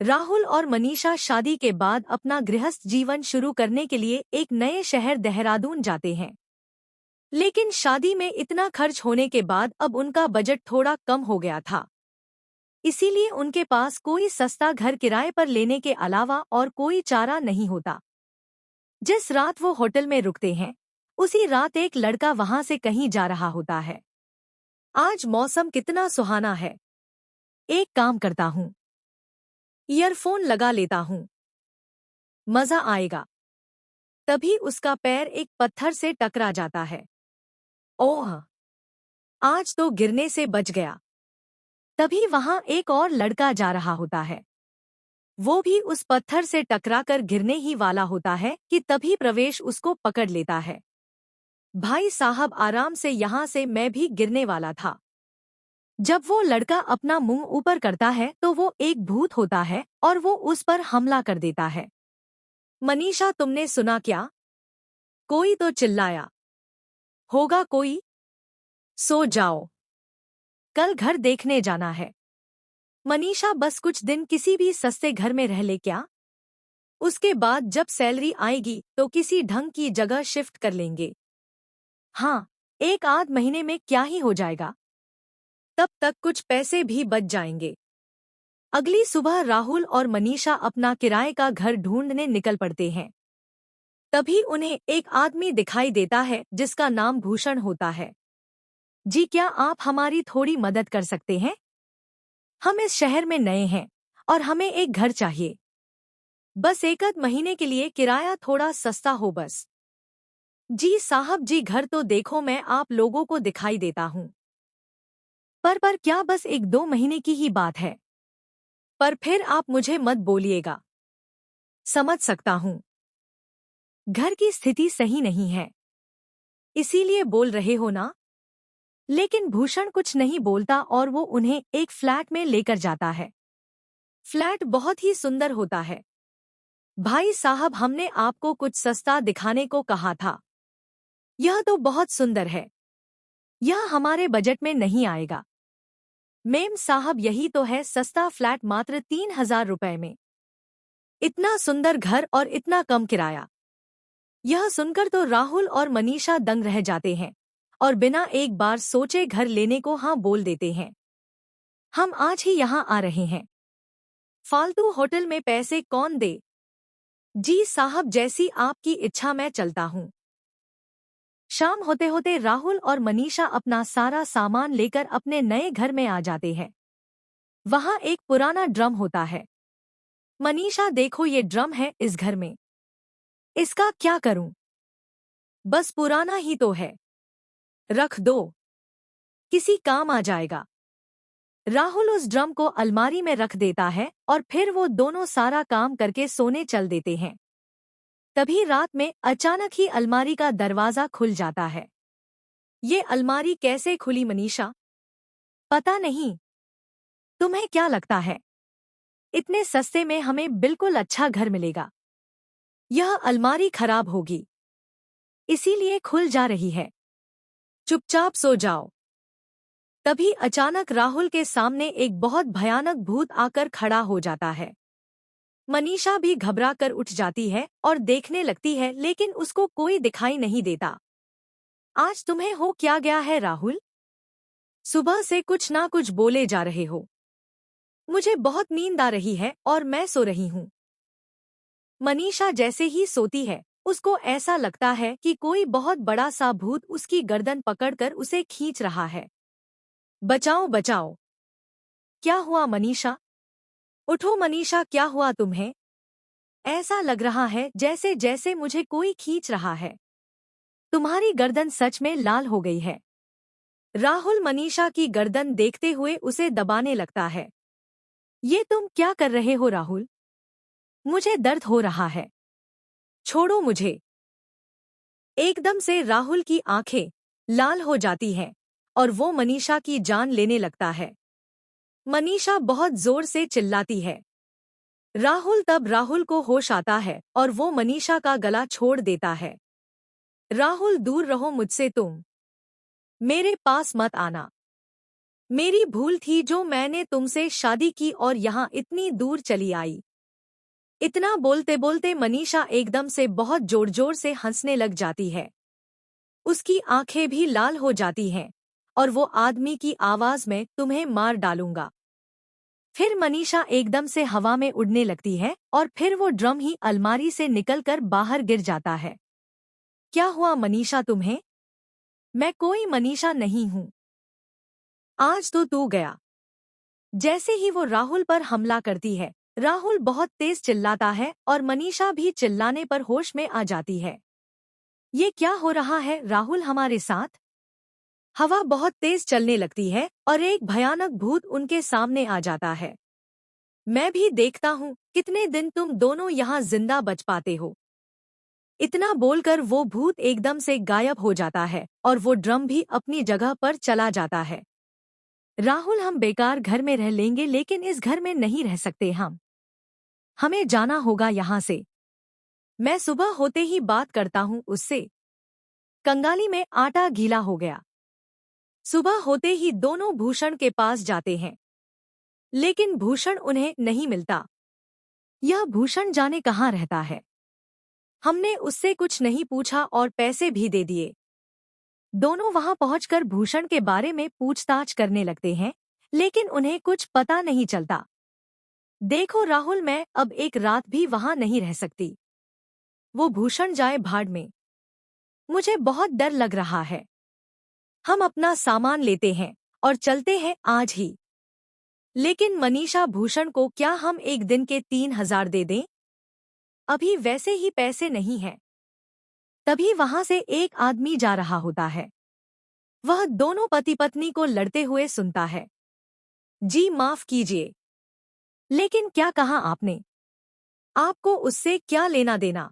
राहुल और मनीषा शादी के बाद अपना गृहस्थ जीवन शुरू करने के लिए एक नए शहर देहरादून जाते हैं। लेकिन शादी में इतना खर्च होने के बाद अब उनका बजट थोड़ा कम हो गया था। इसीलिए उनके पास कोई सस्ता घर किराए पर लेने के अलावा और कोई चारा नहीं होता। जिस रात वो होटल में रुकते हैं, उसी रात एक लड़का वहां से कहीं जा रहा होता है। आज मौसम कितना सुहाना है। एक काम करता हूँ, ईयरफोन लगा लेता हूँ, मजा आएगा। तभी उसका पैर एक पत्थर से टकरा जाता है। ओह! आज तो गिरने से बच गया। तभी वहां एक और लड़का जा रहा होता है। वो भी उस पत्थर से टकराकर गिरने ही वाला होता है कि तभी प्रवेश उसको पकड़ लेता है। भाई साहब, आराम से, यहाँ से मैं भी गिरने वाला था। जब वो लड़का अपना मुंह ऊपर करता है तो वो एक भूत होता है और वो उस पर हमला कर देता है। मनीषा, तुमने सुना क्या? कोई तो चिल्लाया। होगा कोई? सो जाओ, कल घर देखने जाना है। मनीषा, बस कुछ दिन किसी भी सस्ते घर में रह ले क्या? उसके बाद जब सैलरी आएगी तो किसी ढंग की जगह शिफ्ट कर लेंगे। हाँ, एक आध महीने में क्या ही हो जाएगा, तब तक कुछ पैसे भी बच जाएंगे। अगली सुबह राहुल और मनीषा अपना किराए का घर ढूंढने निकल पड़ते हैं। तभी उन्हें एक आदमी दिखाई देता है जिसका नाम भूषण होता है। जी, क्या आप हमारी थोड़ी मदद कर सकते हैं? हम इस शहर में नए हैं और हमें एक घर चाहिए। बस एक आध महीने के लिए, किराया थोड़ा सस्ता हो बस। जी साहब जी, घर तो देखो, मैं आप लोगों को दिखाई देता हूँ। पर क्या, बस एक दो महीने की ही बात है। पर फिर आप मुझे मत बोलिएगा। समझ सकता हूँ, घर की स्थिति सही नहीं है, इसीलिए बोल रहे हो ना। लेकिन भूषण कुछ नहीं बोलता और वो उन्हें एक फ्लैट में लेकर जाता है। फ्लैट बहुत ही सुंदर होता है। भाई साहब, हमने आपको कुछ सस्ता दिखाने को कहा था। यह तो बहुत सुंदर है, यह हमारे बजट में नहीं आएगा। मेम साहब, यही तो है सस्ता फ्लैट, मात्र 3,000 रुपए में। इतना सुंदर घर और इतना कम किराया। यह सुनकर तो राहुल और मनीषा दंग रह जाते हैं और बिना एक बार सोचे घर लेने को हाँ बोल देते हैं। हम आज ही यहाँ आ रहे हैं। फालतू होटल में पैसे कौन दे? जी साहब, जैसी आपकी इच्छा, मैं चलता हूँ। शाम होते होते राहुल और मनीषा अपना सारा सामान लेकर अपने नए घर में आ जाते हैं। वहाँ एक पुराना ड्रम होता है। मनीषा, देखो ये ड्रम है इस घर में, इसका क्या करूं? बस पुराना ही तो है, रख दो, किसी काम आ जाएगा। राहुल उस ड्रम को अलमारी में रख देता है और फिर वो दोनों सारा काम करके सोने चल देते हैं। तभी रात में अचानक ही अलमारी का दरवाजा खुल जाता है। ये अलमारी कैसे खुली मनीषा? पता नहीं। तुम्हें क्या लगता है इतने सस्ते में हमें बिल्कुल अच्छा घर मिलेगा? यह अलमारी खराब होगी, इसीलिए खुल जा रही है। चुपचाप सो जाओ। तभी अचानक राहुल के सामने एक बहुत भयानक भूत आकर खड़ा हो जाता है। मनीषा भी घबरा कर उठ जाती है और देखने लगती है, लेकिन उसको कोई दिखाई नहीं देता। आज तुम्हें हो क्या गया है राहुल? सुबह से कुछ ना कुछ बोले जा रहे हो। मुझे बहुत नींद आ रही है और मैं सो रही हूँ। मनीषा जैसे ही सोती है, उसको ऐसा लगता है कि कोई बहुत बड़ा सा भूत उसकी गर्दन पकड़कर उसे खींच रहा है। बचाओ बचाओ! क्या हुआ मनीषा? उठो मनीषा, क्या हुआ तुम्हें? ऐसा लग रहा है जैसे जैसे मुझे कोई खींच रहा है। तुम्हारी गर्दन सच में लाल हो गई है। राहुल मनीषा की गर्दन देखते हुए उसे दबाने लगता है। ये तुम क्या कर रहे हो राहुल? मुझे दर्द हो रहा है, छोड़ो मुझे। एकदम से राहुल की आंखें लाल हो जाती हैं और वो मनीषा की जान लेने लगता है। मनीषा बहुत जोर से चिल्लाती है। राहुल को होश आता है और वो मनीषा का गला छोड़ देता है। राहुल, दूर रहो मुझसे, तुम मेरे पास मत आना। मेरी भूल थी जो मैंने तुमसे शादी की और यहाँ इतनी दूर चली आई। इतना बोलते बोलते मनीषा एकदम से बहुत जोर जोर से हंसने लग जाती है। उसकी आंखें भी लाल हो जाती हैं और वो आदमी की आवाज में तुम्हें मार डालूंगा। फिर मनीषा एकदम से हवा में उड़ने लगती है और फिर वो ड्रम ही अलमारी से निकलकर बाहर गिर जाता है। क्या हुआ मनीषा तुम्हें? मैं कोई मनीषा नहीं हूँ। आज तो तू गया। जैसे ही वो राहुल पर हमला करती है, राहुल बहुत तेज चिल्लाता है और मनीषा भी चिल्लाने पर होश में आ जाती है। ये क्या हो रहा है राहुल हमारे साथ? हवा बहुत तेज चलने लगती है और एक भयानक भूत उनके सामने आ जाता है। मैं भी देखता हूँ कितने दिन तुम दोनों यहाँ जिंदा बच पाते हो। इतना बोलकर वो भूत एकदम से गायब हो जाता है और वो ड्रम भी अपनी जगह पर चला जाता है। राहुल हम बेकार घर में रह लेंगे लेकिन इस घर में नहीं रह सकते हम। हमें जाना होगा यहाँ से। मैं सुबह होते ही बात करता हूँ उससे। कंगाली में आटा गीला हो गया। सुबह होते ही दोनों भूषण के पास जाते हैं लेकिन भूषण उन्हें नहीं मिलता। यह भूषण जाने कहाँ रहता है। हमने उससे कुछ नहीं पूछा और पैसे भी दे दिए। दोनों वहां पहुंचकर भूषण के बारे में पूछताछ करने लगते हैं लेकिन उन्हें कुछ पता नहीं चलता। देखो राहुल, मैं अब एक रात भी वहां नहीं रह सकती। वो भूषण जाए भाड़ में। मुझे बहुत डर लग रहा है। हम अपना सामान लेते हैं और चलते हैं आज ही। लेकिन मनीषा, भूषण को क्या हम एक दिन के 3,000 दे दें? अभी वैसे ही पैसे नहीं हैं। तभी वहां से एक आदमी जा रहा होता है। वह दोनों पति पत्नी को लड़ते हुए सुनता है। जी माफ कीजिए, लेकिन क्या कहा आपने? आपको उससे क्या लेना देना?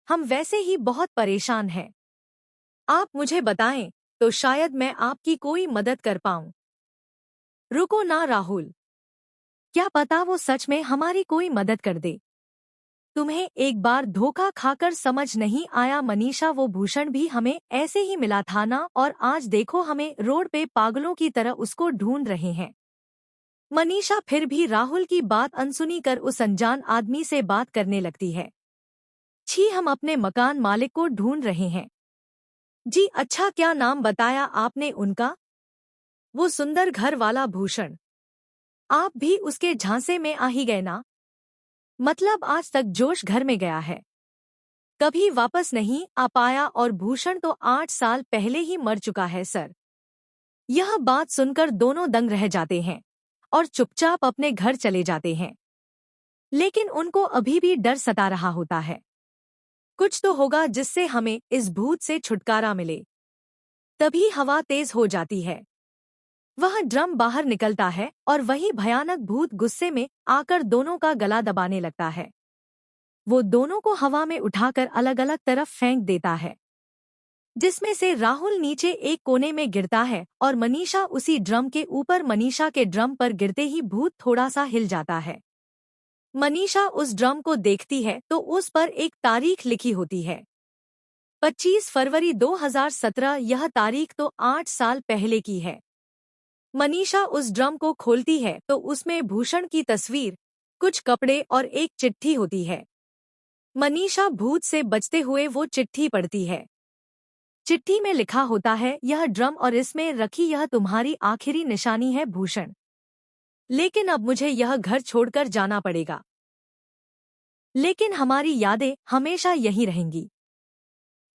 हम वैसे ही बहुत परेशान हैं। आप मुझे बताएं तो शायद मैं आपकी कोई मदद कर पाऊं। रुको ना राहुल, क्या पता वो सच में हमारी कोई मदद कर दे। तुम्हें एक बार धोखा खाकर समझ नहीं आया मनीषा? वो भूषण भी हमें ऐसे ही मिला था ना, और आज देखो हमें रोड पे पागलों की तरह उसको ढूंढ रहे हैं। मनीषा फिर भी राहुल की बात अनसुनी कर उस अनजान आदमी से बात करने लगती है। छी, हम अपने मकान मालिक को ढूंढ रहे हैं। जी अच्छा, क्या नाम बताया आपने उनका? वो सुंदर घर वाला भूषण। आप भी उसके झांसे में आ ही गए ना? मतलब आज तक जोश घर में गया है, कभी वापस नहीं आ पाया, और भूषण तो 8 साल पहले ही मर चुका है सर। यह बात सुनकर दोनों दंग रह जाते हैं और चुपचाप अपने घर चले जाते हैं। लेकिन उनको अभी भी डर सता रहा होता है। कुछ तो होगा जिससे हमें इस भूत से छुटकारा मिले। तभी हवा तेज हो जाती है। वह ड्रम बाहर निकलता है और वही भयानक भूत गुस्से में आकर दोनों का गला दबाने लगता है। वो दोनों को हवा में उठाकर अलग अलग तरफ फेंक देता है, जिसमें से राहुल नीचे एक कोने में गिरता है और मनीषा उसी ड्रम के ऊपर। मनीषा के ड्रम पर गिरते ही भूत थोड़ा सा हिल जाता है। मनीषा उस ड्रम को देखती है तो उस पर एक तारीख लिखी होती है, 25 फरवरी 2017। यह तारीख तो 8 साल पहले की है। मनीषा उस ड्रम को खोलती है तो उसमें भूषण की तस्वीर, कुछ कपड़े और एक चिट्ठी होती है। मनीषा भूत से बचते हुए वो चिट्ठी पढ़ती है। चिट्ठी में लिखा होता है, यह ड्रम और इसमें रखी यह तुम्हारी आखिरी निशानी है भूषण। लेकिन अब मुझे यह घर छोड़कर जाना पड़ेगा। लेकिन हमारी यादें हमेशा यहीं रहेंगी।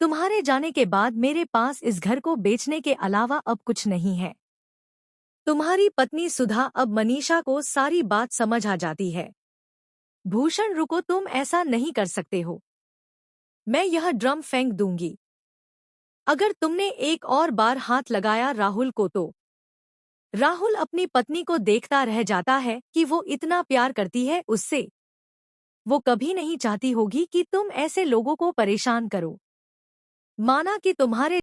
तुम्हारे जाने के बाद मेरे पास इस घर को बेचने के अलावा अब कुछ नहीं है। तुम्हारी पत्नी सुधा। अब मनीषा को सारी बात समझ आ जाती है। भूषण रुको, तुम ऐसा नहीं कर सकते हो। मैं यह ड्रम फेंक दूंगी अगर तुमने एक और बार हाथ लगाया राहुल को तो। राहुल अपनी पत्नी को देखता रह जाता है कि वो इतना प्यार करती है उससे। वो कभी नहीं चाहती होगी कि तुम ऐसे लोगों को परेशान करो। माना कि तुम्हारे